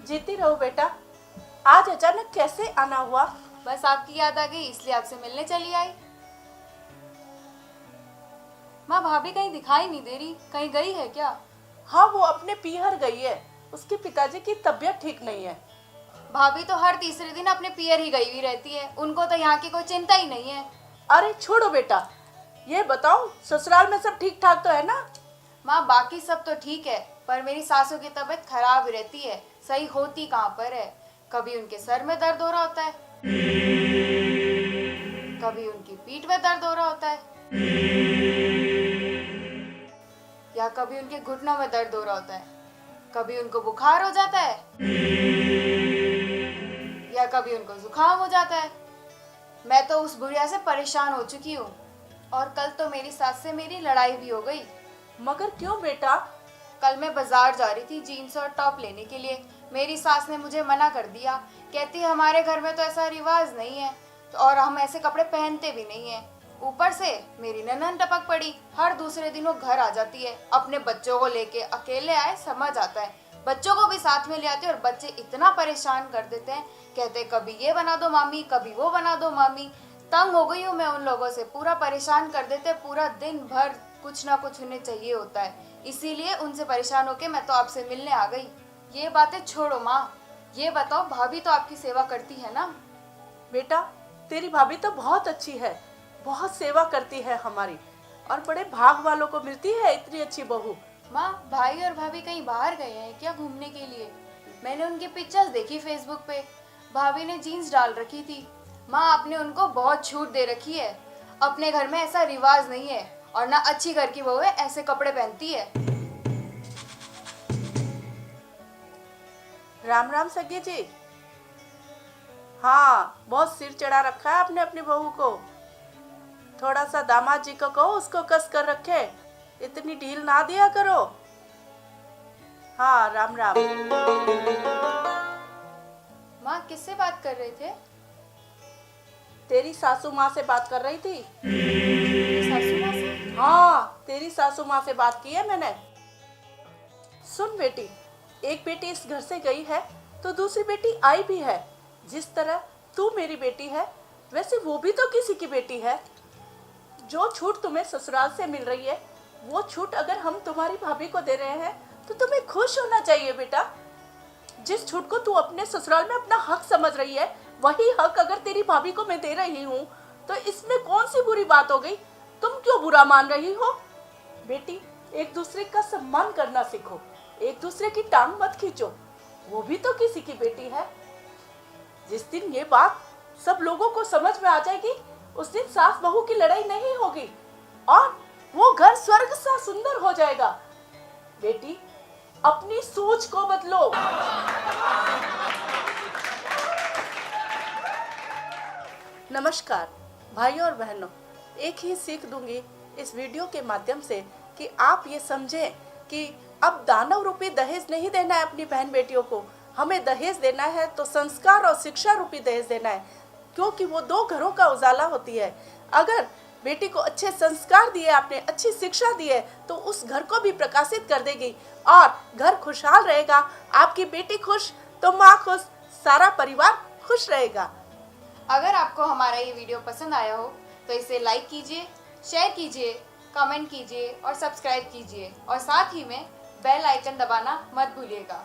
जीती रहो बेटा। आज अचानक कैसे आना हुआ? बस आपकी याद आ गई इसलिए आपसे मिलने चली आई। माँ भाभी कहीं दिखाई नहीं दे रही, कहीं गई है क्या? हाँ, वो अपने पीहर गई है। उसके पिताजी की तबीयत ठीक नहीं है। भाभी तो हर तीसरे दिन अपने पियर ही गई हुई रहती है, उनको तो यहाँ की कोई चिंता ही नहीं है। अरे छोड़ो बेटा, ये बताओ ससुराल में सब ठीक ठाक तो है ना? माँ बाकी सब तो ठीक है, पर मेरी सासू की तबीयत खराब रहती है। सही होती कहाँ पर है। कभी उनके सर में दर्द हो रहा होता है, कभी उनकी पीठ में दर्द हो रहा होता है, या कभी उनके घुटनों में दर्द हो रहा होता है। कभी उनको बुखार हो जाता है, या कभी उनको जुकाम हो जाता है। मैं तो उस बुढ़िया से परेशान हो चुकी हूँ, और कल तो मेरी सास से मेरी लड़ाई भी हो गई। मगर क्यों बेटा? कल मैं बाजार जा रही थी जीन्स और टॉप लेने के लिए। मेरी सास ने मुझे मना कर दिया। कहती है हमारे घर में तो ऐसा रिवाज नहीं है, तो और हम ऐसे कपड़े पहनते भी नहीं है। ऊपर से मेरी ननद टपक पड़ी, हर दूसरे दिन वो घर आ जाती है अपने बच्चों को लेके। अकेले आए समझ आता है, बच्चों को भी साथ में ले आते हैं, और बच्चे इतना परेशान कर देते हैं। कहते कभी ये बना दो मामी, कभी वो बना दो मामी। तंग हो गई हूँ मैं उन लोगों से, पूरा परेशान कर देते। पूरा दिन भर कुछ ना कुछ उन्हें चाहिए होता है, इसीलिए उनसे परेशान होके मैं तो आपसे मिलने आ गई। ये बातें छोड़ो माँ, ये बताओ भाभी तो आपकी सेवा करती है ना? बेटा, तेरी भाभी तो बहुत अच्छी है, बहुत सेवा करती है हमारी, और बड़े भाग वालों को मिलती है इतनी अच्छी बहू। माँ भाई और भाभी कहीं बाहर गए हैं क्या घूमने के लिए? मैंने उनकी पिक्चर्स देखी फेसबुक पे, भाभी ने जीन्स डाल रखी थी। माँ आपने उनको बहुत छूट दे रखी है। अपने घर में ऐसा रिवाज नहीं है, और ना अच्छी घर की बहू है ऐसे कपड़े पहनती है। राम राम सगे जी। हाँ, बहुत सिर चढ़ा रखा है आपने अपनी बहू को। थोड़ा सा दामाद जी को कहो उसको कस कर रखे, इतनी ढील ना दिया करो। हाँ, राम राम। माँ किससे बात कर रहे थे? तेरी सासू माँ से बात कर रही थी। सासू माँ से? हाँ, तेरी सासू माँ से बात की है मैंने। सुन बेटी, एक बेटी इस घर से गई है तो दूसरी बेटी आई भी है। जिस तरह तू मेरी बेटी है, वैसे वो भी तो किसी की बेटी है। जो छूट तुम्हें ससुराल से मिल रही है, वो छूट अगर हम तुम्हारी भाभी को दे रहे हैं तो तुम्हें खुश होना चाहिए बेटा। जिस छूट को तू अपने ससुराल में अपना हक समझ रही है, वही हक अगर तेरी भाभी को मैं दे रही हूँ तो इसमें कौन सी बुरी बात हो गई? तुम क्यों बुरा मान रही हो? बेटी, एक दूसरे का सम्मान करना सीखो, एक दूसरे की टांग मत खींचो। वो भी तो किसी की बेटी है। जिस दिन ये बात सब लोगों को समझ में आ जाएगी, उस दिन सास बहू की लड़ाई नहीं होगी और वो घर स्वर्ग सा सुंदर हो जाएगा। बेटी, अपनी सोच को बदलो। नमस्कार भाइयों और बहनों, एक ही सीख दूंगी इस वीडियो के माध्यम से कि आप ये समझें कि अब दानव रूपी दहेज नहीं देना है अपनी बहन बेटियों को। हमें दहेज देना है तो संस्कार और शिक्षा रूपी दहेज देना है, क्योंकि वो दो घरों का उजाला होती है। अगर बेटी को अच्छे संस्कार दिए आपने, अच्छी शिक्षा दी है, तो उस घर को भी प्रकाशित कर देगी और घर खुशहाल रहेगा। आपकी बेटी खुश तो माँ खुश, सारा परिवार खुश रहेगा। अगर आपको हमारा ये वीडियो पसंद आया हो तो इसे लाइक कीजिए, शेयर कीजिए, कमेंट कीजिए और सब्सक्राइब कीजिए, और साथ ही में बेल आइकन दबाना मत भूलिएगा।